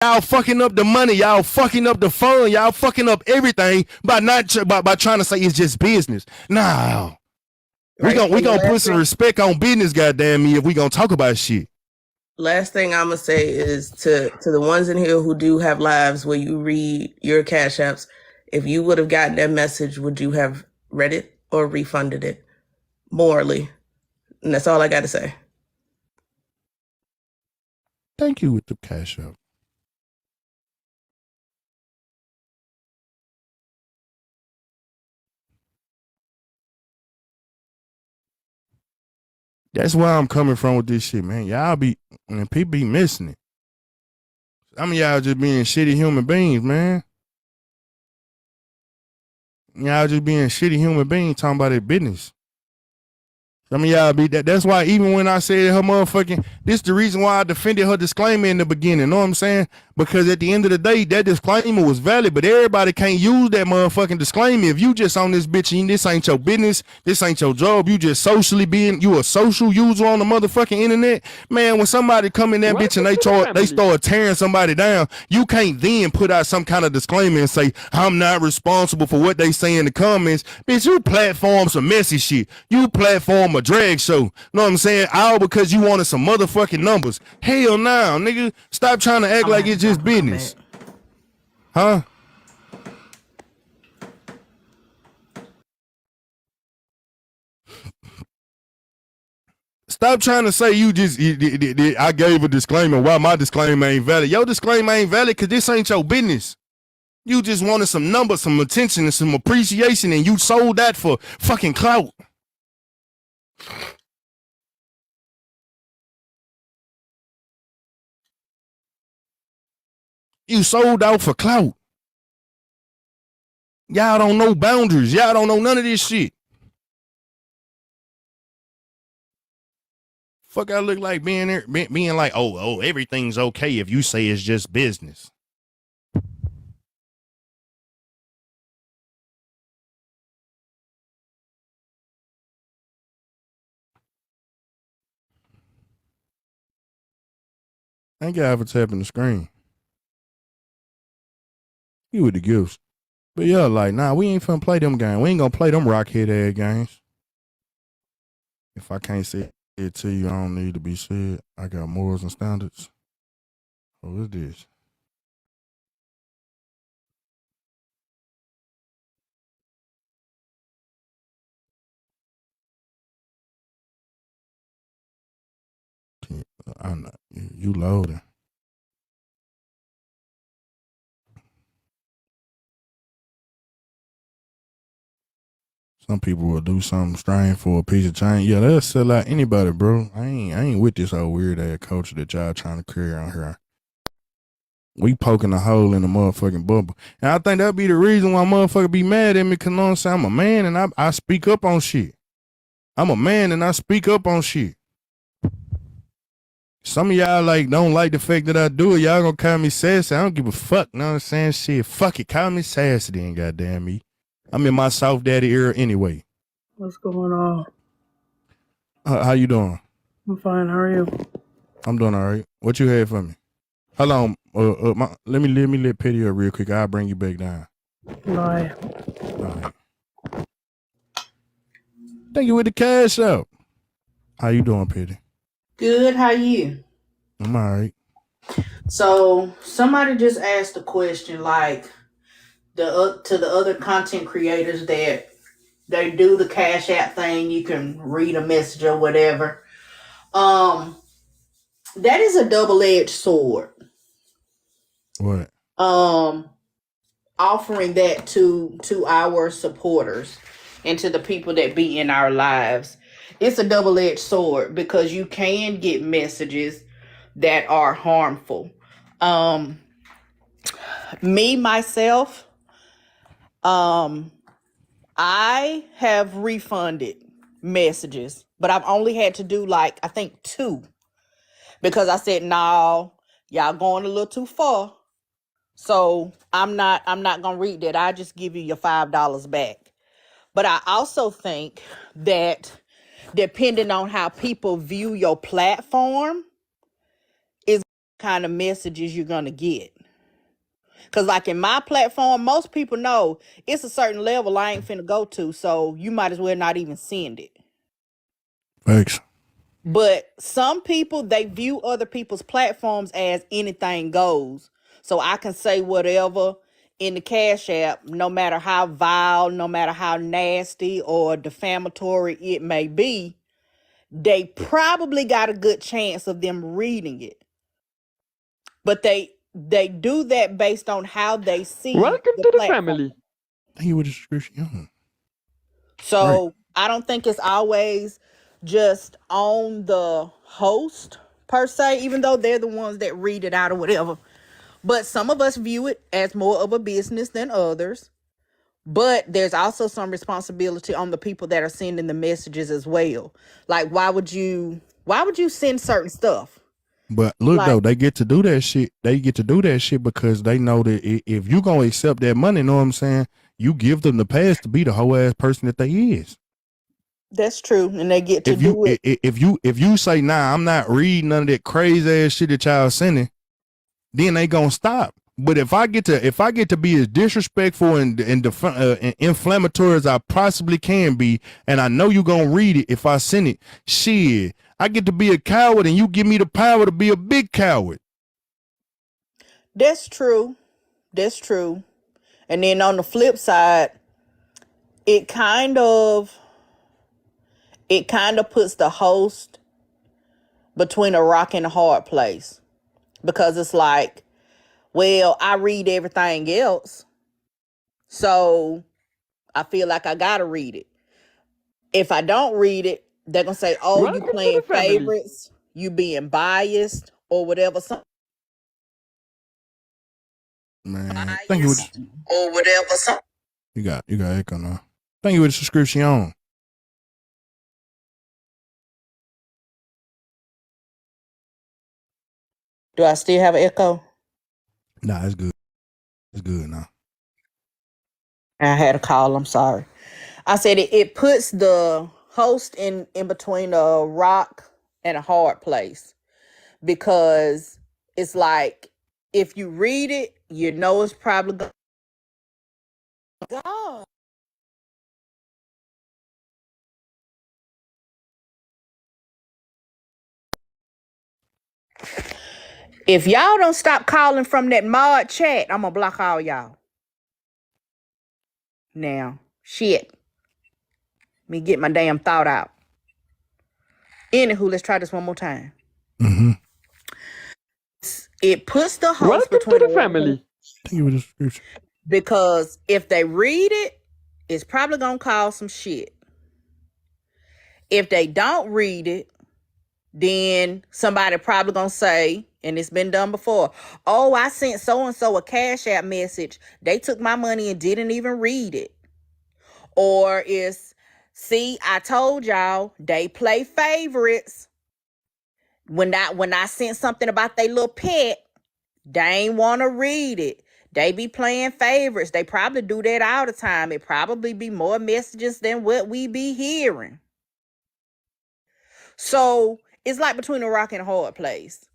Y'all fucking up the money. Y'all fucking up the fun. Y'all fucking up everything by trying to say it's just business. Nah. We gonna put some respect on business, goddamn me, if we gonna talk about shit. Last thing I'm gonna say is to the ones in here who do have lives where you read your cash apps, if you would have gotten that message, would you have read it or refunded it morally? And that's all I got to say. Thank you with the cash app. That's where I'm coming from with this shit, man. Y'all be, and people be missing it. Some of y'all just being shitty human beings, man. Y'all just being shitty human beings talking about their business. Some of y'all be that. That's why even when I said her motherfucking, this the reason why I defended her disclaimer in the beginning. Know what I'm saying? Because at the end of the day, that disclaimer was valid, but everybody can't use that motherfucking disclaimer. If you just on this bitch and this ain't your business, this ain't your job, you just socially being, you a social user on the motherfucking internet, man, when somebody come in that bitch and they start tearing somebody down, you can't then put out some kind of disclaimer and say, I'm not responsible for what they say in the comments. Bitch, you platform some messy shit. You platform a drag show. Know what I'm saying? All because you wanted some motherfucking numbers. Hell no, nigga. Stop trying to act like it's just business. Huh? Stop trying to say you just, I gave a disclaimer. Why my disclaimer ain't valid? Your disclaimer ain't valid because this ain't your business. You just wanted some numbers, some attention, and some appreciation, and you sold that for fucking clout. You sold out for clout. Y'all don't know boundaries. Y'all don't know none of this shit. Fuck, I look like being there, being like, oh, everything's okay if you say it's just business. Thank y'all for tapping the screen. You with the gifts. But yeah, like, nah, we ain't finna play them games. We ain't gonna play them rockhead ass games. If I can't say it to you, I don't need to be said. I got morals and standards. What is this? I'm not, you loading. Some people will do something strange for a piece of change. Yeah, they'll sell out anybody, bro. I ain't with this whole weird ass culture that y'all trying to create out here. We poking a hole in the motherfucking bubble. And I think that'd be the reason why motherfucker be mad at me, because, you know what I'm saying, I'm a man and I speak up on shit. I'm a man and I speak up on shit. Some of y'all like don't like the fact that I do it. Y'all gonna call me sassy. I don't give a fuck. Know what I'm saying? Shit, fuck it. Call me sassy then, goddamn me. I'm in my soft daddy era anyway. What's going on? How you doing? I'm fine. How are you? I'm doing all right. What you had for me? Hold on. Let me let Petty up real quick. I'll bring you back down. Bye. All right. Thank you with the cash out. How you doing, Petty? Good. How you? I'm all right. So somebody just asked a question, like to the other content creators that they do the Cash App thing. You can read a message or whatever. That is a double-edged sword. What? Offering that to our supporters and to the people that be in our lives. It's a double-edged sword because you can get messages that are harmful. Me myself, I have refunded messages, but I've only had to do like I think 2 because I said, no, y'all going a little too far. So I'm not gonna read that. I just give you your $5 back. But I also think that depending on how people view your platform, kind of messages you're gonna get. Cause like in my platform, most people know it's a certain level I ain't finna go to, so you might as well not even send it. Thanks. But some people, they view other people's platforms as anything goes. So I can say whatever in the Cash App, no matter how vile, no matter how nasty or defamatory it may be, they probably got a good chance of them reading it. But they do that based on how they see Welcome the to the platform. family. Thank you with the subscription. So I don't think it's always just on the host per se, even though they're the ones that read it out or whatever. But some of us view it as more of a business than others. But there's also some responsibility on the people that are sending the messages as well. Like, why would you send certain stuff? But look Like- though, they get to do that shit. They get to do that shit because they know that if you gonna accept that money, know what I'm saying? You give them the pass to be the whole ass person that they is. That's true, and they get to If you do it. if you say nah, I'm not reading none of that crazy ass shit that y'all sending, then they gonna stop. But if I get to be as disrespectful and inflammatory as I possibly can be, and I know you gonna read it if I send it, shit, I get to be a coward, and you give me the power to be a big coward. That's true. That's true. And then on the flip side, it kind of puts the host between a rock and a hard place, because it's like, well, I read everything else, so I feel like I gotta read it. If I don't read it, they're gonna say, oh, Welcome you to playing the family. favorites, you being biased or whatever. Man, thank you. Or whatever. You got echo now. Thank you with the subscription. Do I still have an echo? Nah, it's good. It's good now. I had a call. I'm sorry. I said it puts the host in between a rock and a hard place, because it's like, if you read it, you know it's probably God. If y'all don't stop calling from that mod chat, I'm gonna block all y'all. Now, shit. Let me get my damn thought out. Anywho, let's try this one more time. Mm-hmm. It puts the host Welcome between to the a rock and- family. Thank you with the subscription. because if they read it, it's probably gonna cause some shit. If they don't read it, then somebody probably gonna say, and it's been done before, oh, I sent so-and-so a Cash App message. They took my money and didn't even read it. Or it's, see, I told y'all, they play favorites. When I sent something about their little pet, they ain't want to read it. They be playing favorites. They probably do that all the time. It probably be more messages than what we be hearing. So it's like between a rock and a hard place.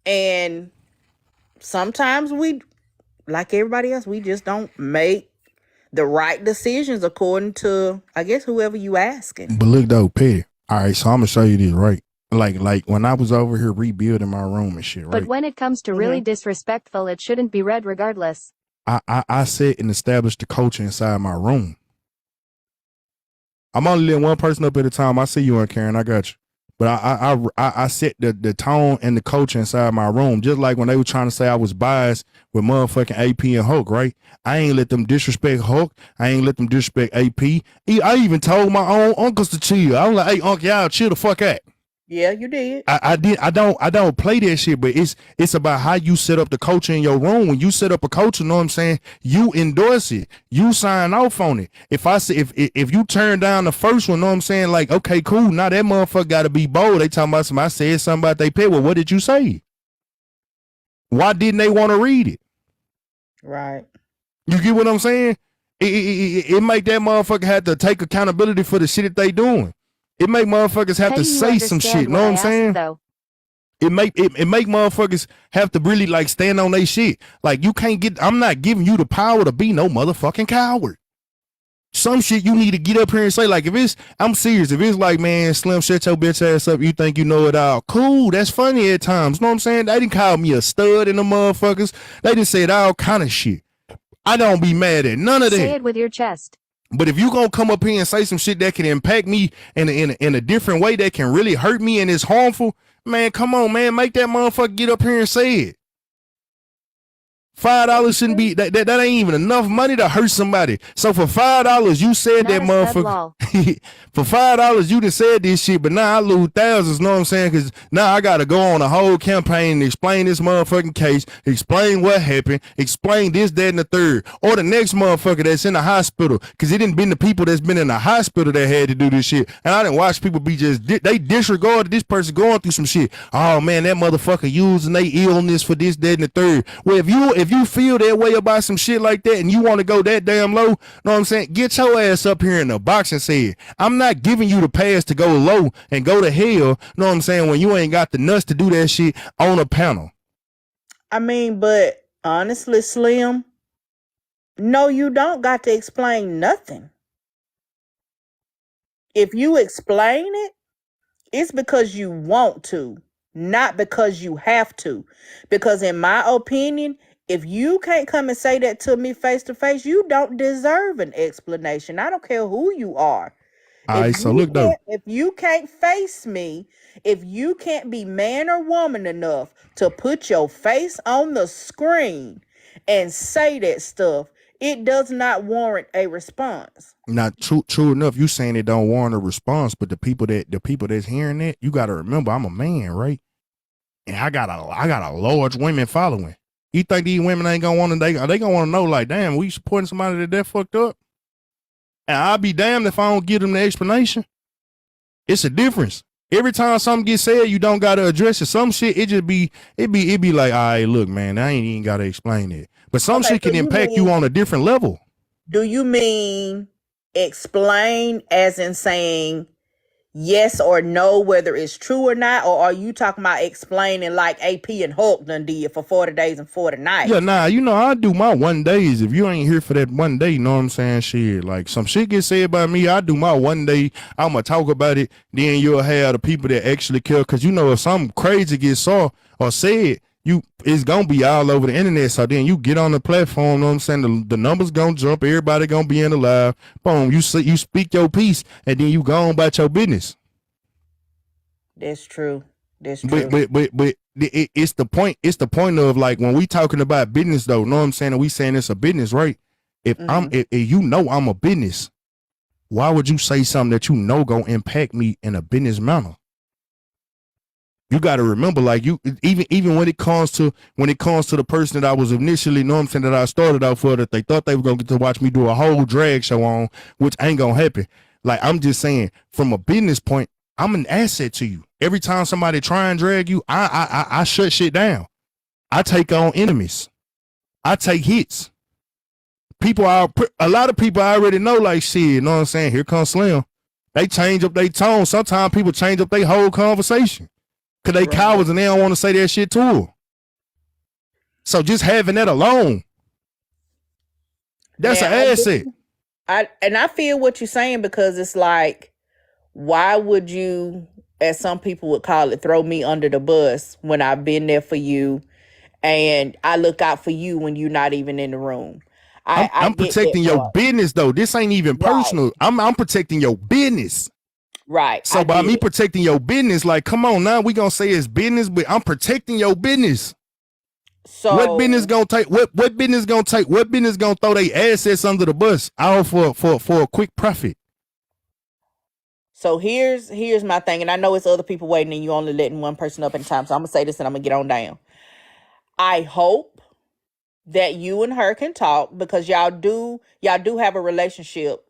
And sometimes we, like everybody else, we just don't make the right decisions according to, I guess, whoever you asking. But look though, Petty. All right, so I'm gonna show you this, right? Like when I was over here rebuilding my room and shit, right? But when it comes to really disrespectful, it shouldn't be read regardless. I set and established the culture inside my room. I'm only letting one person up at a time. I see you, and Karen, I got you. But I set the tone and the culture inside my room. Just like when they were trying to say I was biased with motherfucking AP and Hulk, right? I ain't let them disrespect Hulk. I ain't let them disrespect AP. I even told my own uncles to chill. I was like, hey, uncle, y'all chill the fuck out. Yeah, you did. I did. I don't play that shit, but it's about how you set up the culture in your room. When you set up a culture, know what I'm saying? You endorse it. You sign off on it. If I say if you turn down the first one, know what I'm saying? Like, okay, cool. Now that motherfucker got to be bold. They talking about something. I said something about they pet. Well, what did you say? Why didn't they want to read it? Right. You get what I'm saying? It make that motherfucker have to take accountability for the shit that they doing. It make motherfuckers have Hey, to you say some understand shit. Know what what I I'm asked, saying? though? It make motherfuckers have to really like stand on their shit. Like you can't get. I'm not giving you the power to be no motherfucking coward. Some shit you need to get up here and say, like, if it's, I'm serious, if it's like, man, Slim, shut your bitch ass up, you think you know it all. Cool, that's funny at times. You know what I'm saying? They didn't call me a stud in the motherfuckers. They done said all kind of shit. I don't be mad at none of that. Say it with your chest. But if you gonna come up here and say some shit that can impact me in a different way that can really hurt me and is harmful, man, come on, man, make that motherfucker get up here and say it. $5 shouldn't be that ain't even enough money to hurt somebody. So for $5, you said Not that a stud motherfucker. For $5, you done said this shit, but now I lose thousands. Know what I'm saying? Because now I gotta go on a whole campaign and explain this motherfucking case, explain what happened, explain this, that, and the third, or the next motherfucker that's in the hospital. Because it didn't been the people that's been in the hospital that had to do this shit. And I didn't watch people be just they disregarded this person going through some shit. Oh man, that motherfucker using their illness for this, that, and the third. Well, if you feel that way about some shit like that and you want to go that damn low, know what I'm saying? Get your ass up here in the box and say it. I'm not giving you the pass to go low and go to hell, know what I'm saying, when you ain't got the nuts to do that shit on a panel. I mean, but honestly, Slim, no, you don't got to explain nothing. If you explain it, it's because you want to, not because you have to. Because in my opinion, if you can't come and say that to me face to face, you don't deserve an explanation. I don't care who you are. All right, so look though. If you can't face me, if you can't be man or woman enough to put your face on the screen and say that stuff, it does not warrant a response. Not true enough. You saying it don't warrant a response, but the people that's hearing that, you got to remember, I'm a man, right? And I got a large women following. You think these women ain't gonna want to? They gonna want to know, like, damn, we supporting somebody that fucked up? And I'll be damned if I don't give them the explanation. It's a difference. Every time something gets said, you don't gotta address it. Some shit, it be like, all right, look, man, I ain't even gotta explain it. But some shit can impact you on a different level. Do you mean explain as in saying yes or no, whether it's true or not? Or are you talking about explaining like AP and Hulk done did for 40 days and 40 nights? Yeah, nah, you know, I do my 1 days. If you ain't here for that 1 day, you know what I'm saying? Shit, like some shit gets said by me, I do my 1 day. I'm going to talk about it. Then you'll have the people that actually care. Because, you know, if something crazy gets saw or said, it's going to be all over the internet. So then you get on the platform, know what I'm saying? The numbers going to jump. Everybody going to be in the live. Boom, you speak your piece, and then you go on about your business. That's true. That's true. But it's the point. It's the point of, like, when we talking about business, though, know what I'm saying? And we saying it's a business, right? If if you know I'm a business, why would you say something that you know gonna impact me in a business manner? You got to remember, like, you even when it comes to the person that I was initially, know what I'm saying, that I started out for, that they thought they were gonna get to watch me do a whole drag show on, which ain't gonna happen. Like, I'm just saying, from a business point, I'm an asset to you. Every time somebody try and drag you, I shut shit down. I take on enemies. I take hits. A lot of people I already know, like, shit, you know what I'm saying? Here comes Slim. They change up their tone. Sometimes people change up their whole conversation. Because they cowards and they don't want to say that shit to her. So just having that alone, that's an asset. I feel what you're saying, because it's like, why would you, as some people would call it, throw me under the bus when I've been there for you and I look out for you when you're not even in the room? I'm protecting your business, though. This ain't even personal. I'm protecting your business. Right. So by me protecting your business, like, come on now, we gonna say it's business, but I'm protecting your business. So what business gonna take? What business gonna take? What business gonna throw their assets under the bus all for a quick profit? So here's my thing, and I know it's other people waiting, and you only letting one person up at a time. So I'm gonna say this, and I'm gonna get on down. I hope that you and her can talk, because y'all do have a relationship,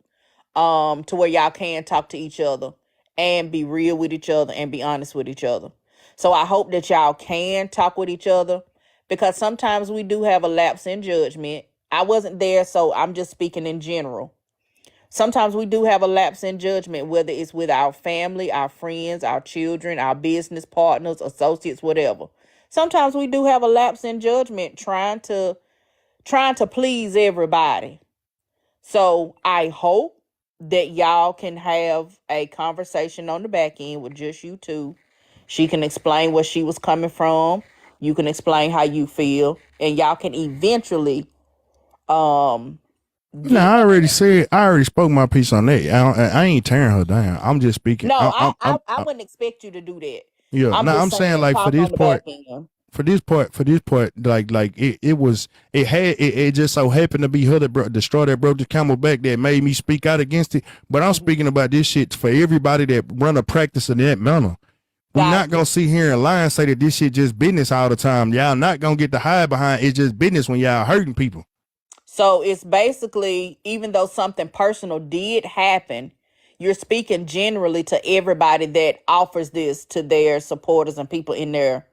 to where y'all can talk to each other and be real with each other and be honest with each other. So I hope that y'all can talk with each other, because sometimes we do have a lapse in judgment. I wasn't there, so I'm just speaking in general. Sometimes we do have a lapse in judgment, whether it's with our family, our friends, our children, our business partners, associates, whatever. Sometimes we do have a lapse in judgment trying to please everybody. So I hope that y'all can have a conversation on the back end with just you two. She can explain where she was coming from. You can explain how you feel, and y'all can eventually No, get. I already spoke my piece on that. I ain't tearing her down. I'm just speaking. No, I wouldn't expect you to do that. Yeah. I'm No, just I'm saying saying like talk on the back end. for this part, like it just so happened to be her that the straw that broke the camel back that made me speak out against it. But I'm speaking about this shit for everybody that run a practice in that manner. We're not gonna sit here and lie and say that this shit just business all the time. Y'all not gonna get to hide behind it's just business when y'all hurting people. So it's basically, even though something personal did happen, you're speaking generally to everybody that offers this to their supporters and people in their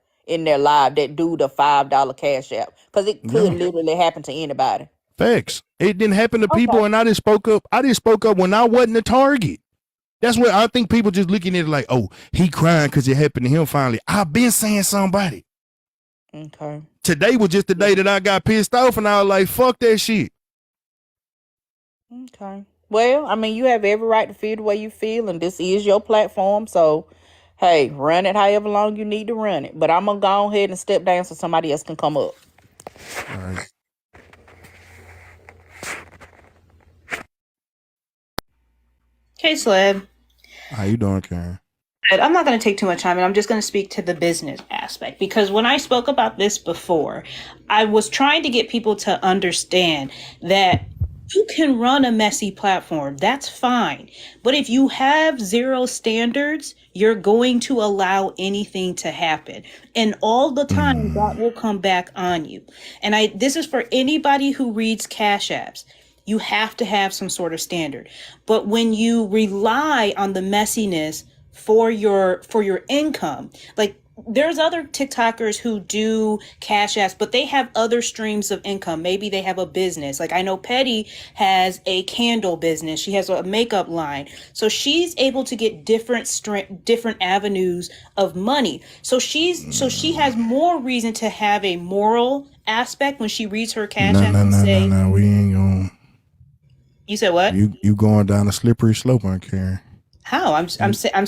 live that do the $5 cash app, because it could literally happen to anybody. Facts. It didn't happen to Okay. people, and I just spoke up. I just spoke up when I wasn't the target. That's what I think people just looking at it like, oh, he crying because it happened to him finally. I've been saying somebody. Okay. Today was just the day that I got pissed off and I was like, fuck that shit. Okay. Well, I mean, you have every right to feel the way you feel, and this is your platform. So, hey, run it however long you need to run it. But I'm going to go ahead and step down so somebody else can come up. All right. Hey, Slab. How you doing, Karen? I'm not going to take too much time, and I'm just going to speak to the business aspect, because when I spoke about this before, I was trying to get people to understand that you can run a messy platform. That's fine. But if you have zero standards, you're going to allow anything to happen. And all the time, that will come back on you. And this is for anybody who reads Cash Apps. You have to have some sort of standard. But when you rely on the messiness for your income, like there's other TikTokers who do Cash Apps, but they have other streams of income. Maybe they have a business. Like I know Petty has a candle business. She has a makeup line. So she's able to get different avenues of money. So she has more reason to have a moral aspect when she reads her Cash App and say, No, we ain't gonna. You said what? You going down a slippery slope, on Karen. How? I'm saying that I'm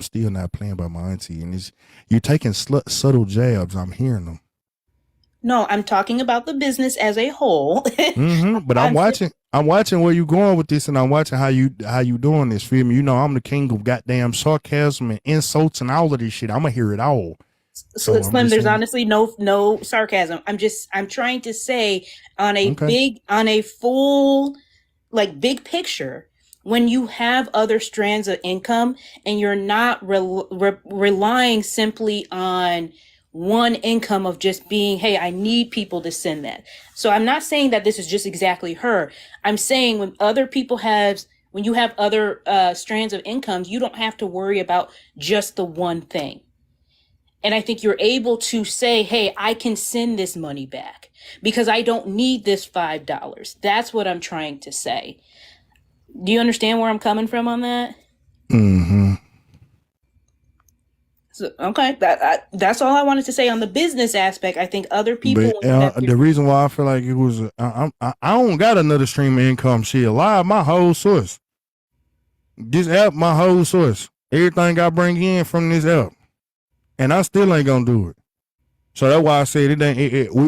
still not playing by my auntie, and you're taking subtle jabs. I'm hearing them. No, I'm talking about the business as a whole. But I'm watching where you going with this, and I'm watching how you doing this. Feel me? You know I'm the king of goddamn sarcasm and insults and all of this shit. I'm gonna hear it all. So Slim, there's honestly no sarcasm. I'm trying to say on a full, like big picture, when you have other strands of income and you're not relying simply on one income of just being, hey, I need people to send that. So I'm not saying that this is just exactly her. I'm saying when you have other strands of income, you don't have to worry about just the one thing. And I think you're able to say, hey, I can send this money back because I don't need this $5. That's what I'm trying to say. Do you understand where I'm coming from on that? Mm-hmm. So, okay, that's all I wanted to say on the business aspect. I think other people. But the reason why I feel like it was, I don't got another stream of income. Shit, live my whole source. This app, my whole source. Everything I bring in from this app, and I still ain't gonna do it. So that's why I said it ain't.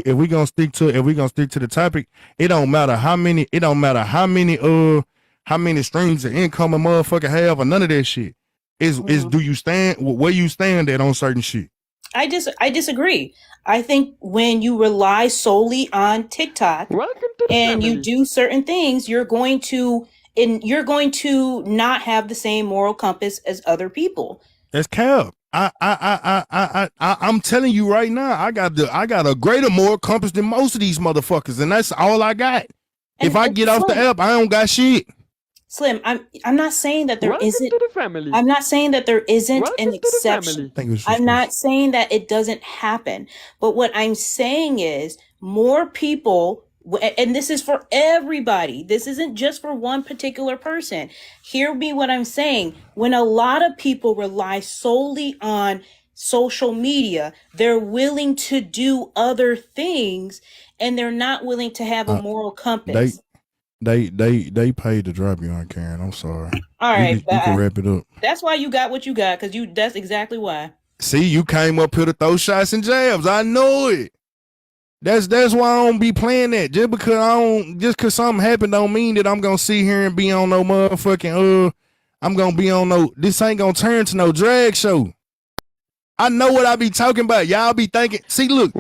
If we gonna stick to the topic, it don't matter how many streams of income a motherfucker have or none of that shit. Is do you stand where you stand at on certain shit? I disagree. I think when you rely solely on TikTok and you do certain things, you're going to not have the same moral compass as other people. That's cap. I'm telling you right now, I got a greater moral compass than most of these motherfuckers, and that's all I got. And if I get off the app, I don't got shit. Slim, I'm not saying that there isn't. I'm not saying that there isn't an exception. I'm not saying that it doesn't happen. But what I'm saying is more people And this is for everybody. This isn't just for one particular person. Hear me what I'm saying. When a lot of people rely solely on social media, they're willing to do other things and they're not willing to have a moral compass. They paid to drop you on Karen. I'm sorry. All right, you can wrap it up. That's why you got what you got, because that's exactly why. See, you came up here to throw shots and jabs. I know it. That's why I don't be playing that. Just cause something happened don't mean that I'm gonna sit here and be on no motherfucking I'm gonna be on no, this ain't gonna turn to no drag show. I know what I be talking about. Y'all be thinking, see, look,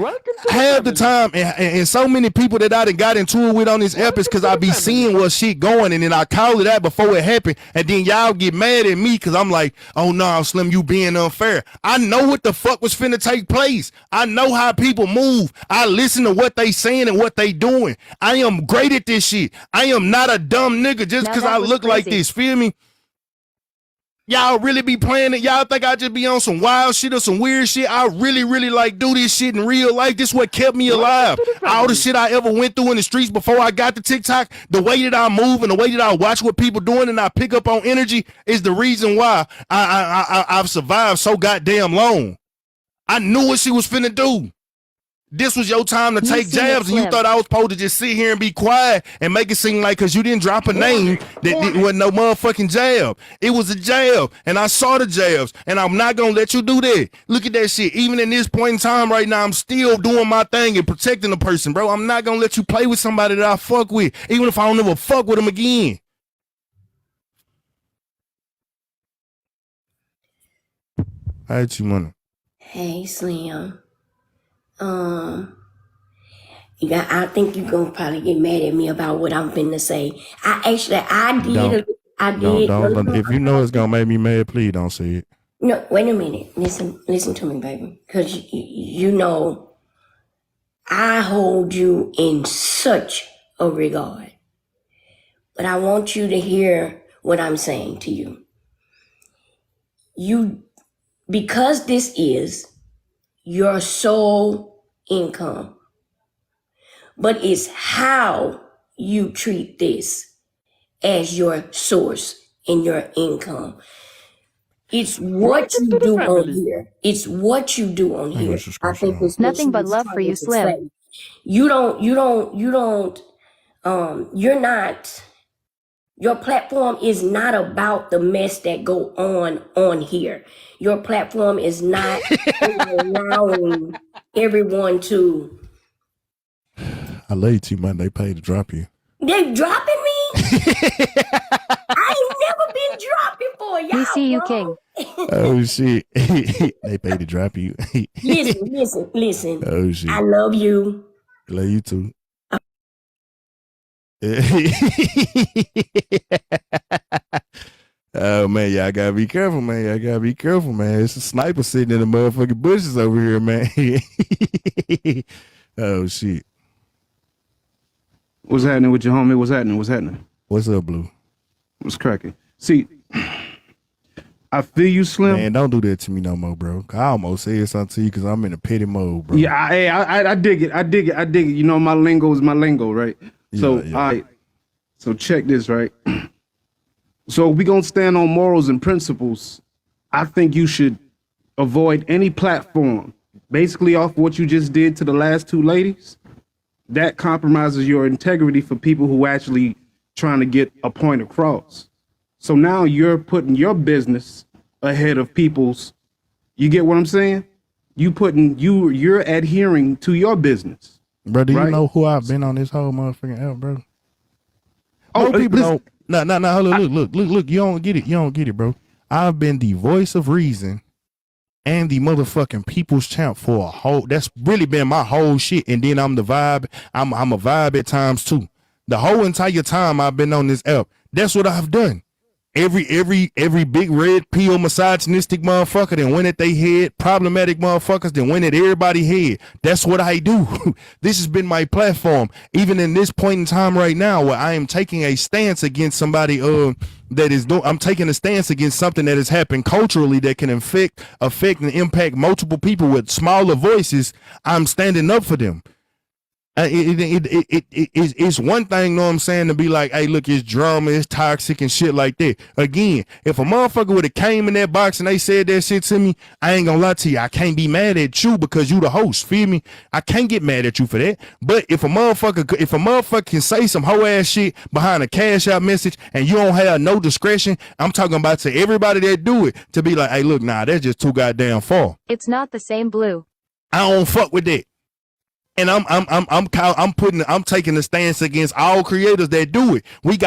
half the time, and so many people that I done got into it with on this app is because I be seeing what shit going, and then I call it out before it happened, and then y'all get mad at me because I'm like, oh no, Slim, you being unfair. I know what the fuck was finna take place. I know how people move. I listen to what they saying and what they doing. I am great at this shit. I am not a dumb nigga just because I look like this, feel me? Y'all really be playing it? Y'all think I just be on some wild shit or some weird shit? I really, really like do this shit in real life. This is what kept me alive. All the shit I ever went through in the streets before I got to TikTok, the way that I move and the way that I watch what people doing and I pick up on energy is the reason why I've survived so goddamn long. I knew what she was finna do. This was your time to take jabs, and you thought I was supposed to just sit here and be quiet and make it seem like because you didn't drop a name that it wasn't no motherfucking jab. It was a jab, and I saw the jabs, and I'm not gonna let you do that. Look at that shit. Even in this point in time right now, I'm still doing my thing and protecting the person, bro. I'm not gonna let you play with somebody that I fuck with, even if I don't ever fuck with them again. How'd you money? Hey, Slim. I think you're gonna probably get mad at me about what I'm finna say. I did. Don't. If you know it's gonna make me mad, please don't say it. No, wait a minute. Listen to me, baby. Because you know, I hold you in such a regard. But I want you to hear what I'm saying to you. Because this is your sole income, but it's how you treat this as your source and your income. It's what you do on here. It's what you do on here. I think it's nothing but love for you, Slim. You're not, your platform is not about the mess that go on here. Your platform is not allowing everyone to. I love you too much. They paid to drop you. They dropping me? I ain't never been dropped before. Y'all, We see you, King. Oh shit. They paid to drop you. Listen. Oh shit. I love you. I love you too. Oh man, y'all gotta be careful, man. It's a sniper sitting in the motherfucking bushes over here, man. Oh shit. What's happening with your homie? What's happening? What's up, Blue? What's cracking? See, I feel you, Slim. Man, don't do that to me no more, bro. I almost said something to you because I'm in a petty mode, bro. Yeah, I dig it. You know, my lingo is my lingo, right? So, Yeah. all right. So check this, right? So we gonna stand on morals and principles. I think you should avoid any platform, basically off what you just did to the last two ladies. That compromises your integrity for people who actually trying to get a point across. So now you're putting your business ahead of people's. You get what I'm saying? You're adhering to your business. Bro, do you right? know who I've been on this whole motherfucking app, bro? Oh, people listen. don't. No. Hold on, look. You don't get it, bro. I've been the voice of reason and the motherfucking people's champ for a whole. That's really been my whole shit. And then I'm the vibe. I'm a vibe at times too. The whole entire time I've been on this app, that's what I've done. Every big red pill misogynistic motherfucker that went at they head, problematic motherfuckers that went at everybody head. That's what I do. This has been my platform. Even in this point in time right now where I am taking a stance against somebody I'm taking a stance against something that has happened culturally that can affect and impact multiple people with smaller voices. I'm standing up for them. It's one thing, know what I'm saying, to be like, hey, look, it's drama, it's toxic and shit like that. Again, if a motherfucker would have came in that box and they said that shit to me, I ain't gonna lie to you, I can't be mad at you because you the host, feel me? I can't get mad at you for that. But if a motherfucker can say some hoe ass shit behind a cash out message and you don't have no discretion, I'm talking about to everybody that do it, to be like, hey, look, nah, that's just too goddamn far. It's not the same blue. I don't fuck with that. And I'm taking the stance against all creators that do it. We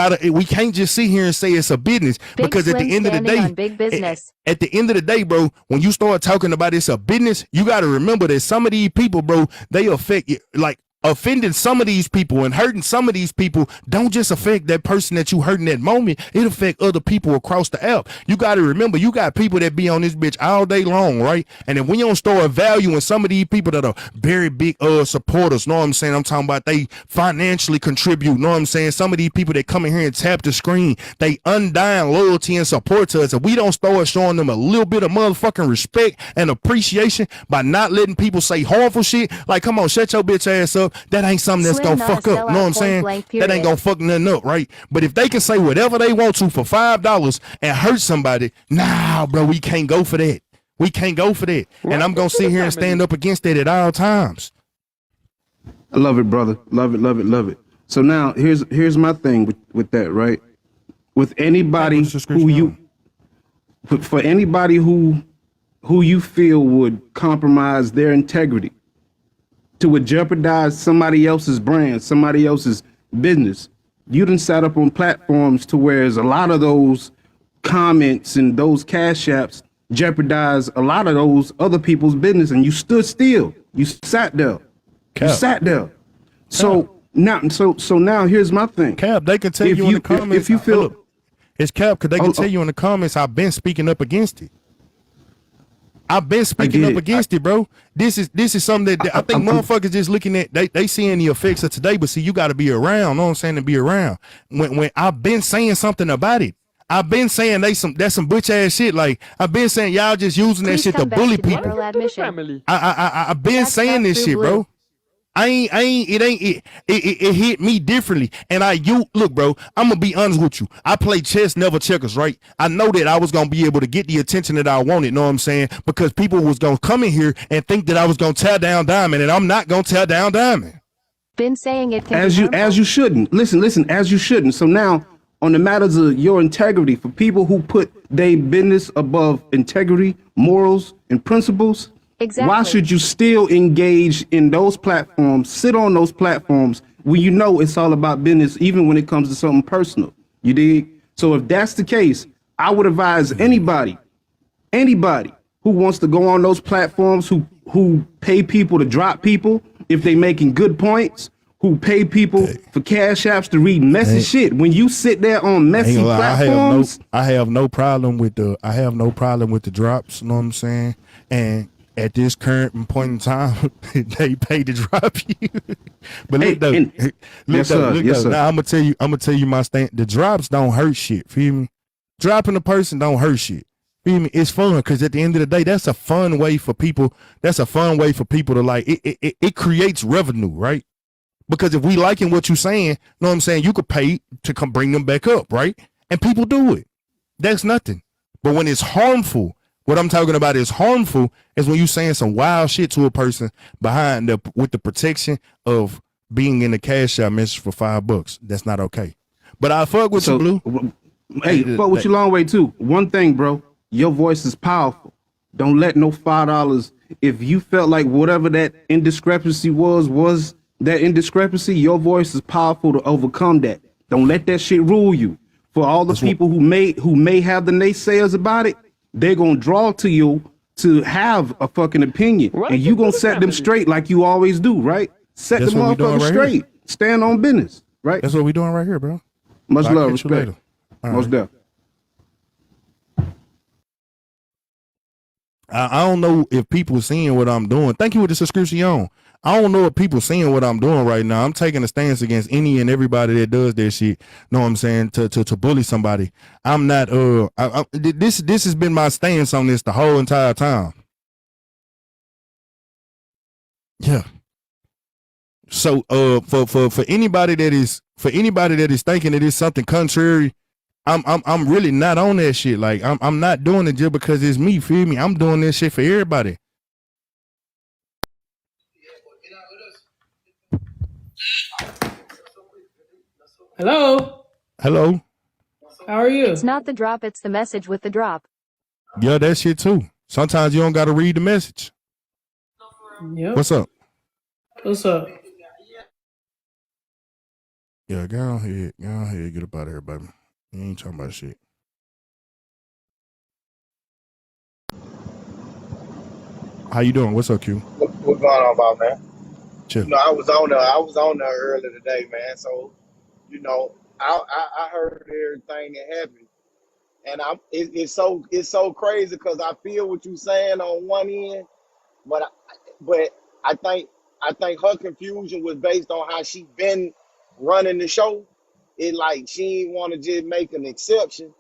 can't just sit here and say it's a business, because at the end of the day, big business. at the end of the day, bro, when you start talking about it's a business, you got to remember that some of these people, bro, they affect you. Like, offending some of these people and hurting some of these people don't just affect that person that you hurt in that moment. It affect other people across the app. You got to remember, you got people that be on this bitch all day long, right? And if we don't start valuing some of these people that are very big supporters, know what I'm saying? I'm talking about they financially contribute, know what I'm saying? Some of these people that come in here and tap the screen, they undying loyalty and support to us. If we don't start showing them a little bit of motherfucking respect and appreciation by not letting people say harmful shit, like, come on, shut your bitch ass up. That ain't something that's Slim, gonna not fuck a up. Know what I'm sellout, saying? point blank, That ain't period. gonna fuck nothing up, right? But if they can say whatever they want to for $5 and hurt somebody, nah, bro, we can't go for that. We can't go for that. And I'm gonna sit here and stand up against that at all times. I love it, brother. Love it, love it, love it. So now here's my thing with that, right? With anybody who you, for anybody who you feel would compromise their integrity, to would jeopardize somebody else's brand, somebody else's business, you done sat up on platforms to where a lot of those comments and those cash apps jeopardize a lot of those other people's business, and you stood still. You sat there. You sat there. So now, now here's my thing. Cap, they can tell you in the comments. If you feel look, it's Cap, because they can tell you in the comments I've been speaking up against it. I've been speaking up against it, bro. This is something that I think motherfuckers just looking at, they seeing the effects of today, but see, you got to be around, know what I'm saying, to be around. When I've been saying something about it, I've been saying that's some butch ass shit. Like, I've been saying y'all just using that Please shit to come back bully to people. general admission. I've been That's saying not this true, shit, Blue. bro. It hit me differently. And look, bro, I'm gonna be honest with you. I play chess, never checkers, right? I know that I was gonna be able to get the attention that I wanted, know what I'm saying? Because people was gonna come in here and think that I was gonna tear down Diamond, and I'm not gonna tear down Diamond. Been saying it can as be you harmful. as you shouldn't listen as you shouldn't. So now, on the matters of your integrity, for people who put their business above integrity, morals, and principles, Exactly. why should you still engage in those platforms, sit on those platforms when you know it's all about business, even when it comes to something personal? You dig? So if that's the case, I would advise anybody who wants to go on those platforms, who pay people to drop people if they making good points, who pay people for cash apps to read messy shit. When you sit there on messy platforms, I have no problem with the drops, you know what I'm saying? And at this current point in time, they pay to drop you. But look though, now I'm gonna tell you my stand. The drops don't hurt shit. Feel me? Dropping a person don't hurt shit. Feel me? It's fun, because at the end of the day, that's a fun way for people. That's a fun way for people to, like, it creates revenue, right? Because if we liking what you saying, know what I'm saying, you could pay to come bring them back up, right? And people do it. That's nothing. But when it's harmful, what I'm talking about is harmful is when you saying some wild shit to a person with the protection of being in the cash out message for $5. That's not okay. But I fuck with you, Blue. Hey, fuck with you long way too. One thing, bro, your voice is powerful. Don't let no $5. If you felt like whatever that indiscrepancy was that indiscrepancy, your voice is powerful to overcome that. Don't let that shit rule you. For all the people who may have the naysayers about it, they're gonna draw to you to have a fucking opinion, and you gonna set them straight like you always do, right? Set the motherfuckers straight. Stand on business, right? That's what we doing right here, bro. Much I'll love, catch you respect. later. All Most right. definitely. I don't know if people seeing what I'm doing. Thank you for the subscription. I don't know if people seeing what I'm doing right now. I'm taking a stance against any and everybody that does that shit. Know what I'm saying? To bully somebody. I'm not. This has been my stance on this the whole entire time. Yeah. So for anybody that is thinking that it's something contrary, I'm really not on that shit. Like I'm not doing it just because it's me, feel me? I'm doing this shit for everybody. Hello. Hello? How are you? It's not the drop, it's the message with the drop. Yeah, that shit too. Sometimes you don't gotta read the message. Yep. What's up? What's up? Yeah, go ahead, get up out of here, baby. You ain't talking about shit. How you doing? What's up, Q? What's going on, about man? Chill. You know, I was on there earlier today, man. So, you know, I heard everything that happened, and it's so crazy because I feel what you're saying on one end, but I think her confusion was based on how she been running the show. It like she didn't want to just make an exception.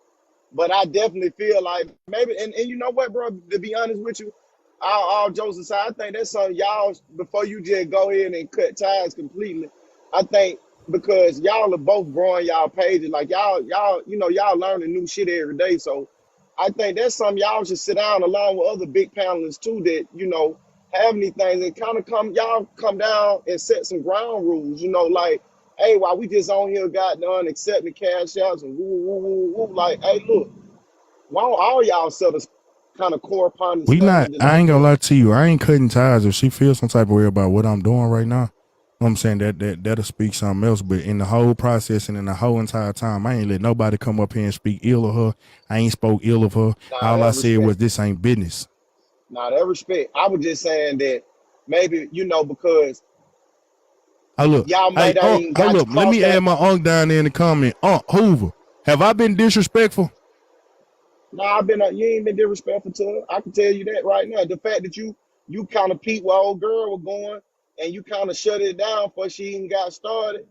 But I definitely feel like maybe, and you know what, bro? To be honest with you, all jokes aside, I think that's something y'all, before you just go ahead and cut ties completely. I think because y'all are both growing y'all pages, like y'all, you know, y'all learning new shit every day. So I think that's something y'all should sit down along with other big panelists too that, you know, have anything that kind of y'all come down and set some ground rules, you know, like, hey, while we just on here got done accepting cash outs and woo, woo, woo, woo, like, hey, look, why don't all y'all set a kind of corresponding We not, standard I like ain't gonna that? lie to you. I ain't cutting ties. If she feels some type of way about what I'm doing right now, you know what I'm saying, that'll speak something else. But in the whole process and in the whole entire time, I ain't let nobody come up here and speak ill of her. I ain't spoke ill of her. Nah, All I that said was respect. this ain't business. Nah, that respect. I was just saying that maybe, you know, because Oh look, y'all hey, might ain't hold got to up. Let cross me that. add my unk down there in the comment. Hoover, have I been disrespectful? Nah, you ain't been disrespectful to her. I can tell you that right now. The fact that you kind of peeped where old girl was going and you kind of shut it down before she even got started.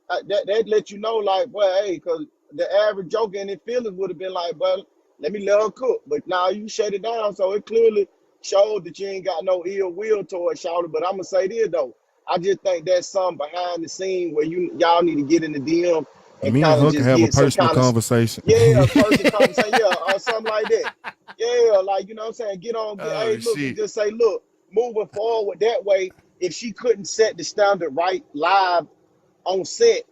That let you know, like, well, hey, because the average joker in his feelings would have been like, well, let me let her cook. But now you shut it down, so it clearly showed that you ain't got no ill will towards Shawty. But I'm gonna say this though, I just think that's something behind the scene where y'all need to get in the DM and Me and kind of her can just have a get some personal kind of, conversation. yeah, person conversation, yeah, or something like that. Yeah, like, you know what I'm saying? Hey, Oh look, and shit. just say, look, moving forward that way, if she couldn't set the standard right live on set,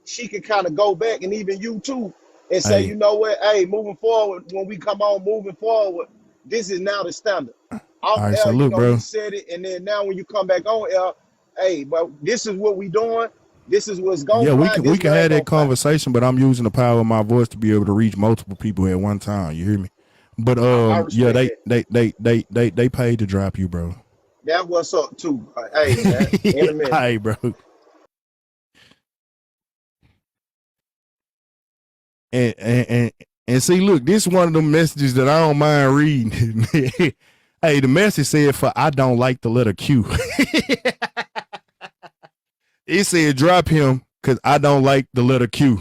she could kind of go back, and even you too, and say, you Hey, know what, hey, moving forward, when we come on moving forward, this is now the standard. all Off right. So air, you look, know, we bro. said it, and then now when you come back on air, hey, but this is what we doing, this is what's gonna Yeah, fly, we this can what ain't have that gonna fly. conversation, but I'm using the power of my voice to be able to reach multiple people at one time. You hear me? But I yeah, respect that. they paid to drop you, bro. That's what's up too. Hey, man, in a minute. Hi, bro. And and see, look, this is one of the messages that I don't mind reading. Hey, the message said for I don't like the letter Q. It said drop him because I don't like the letter Q.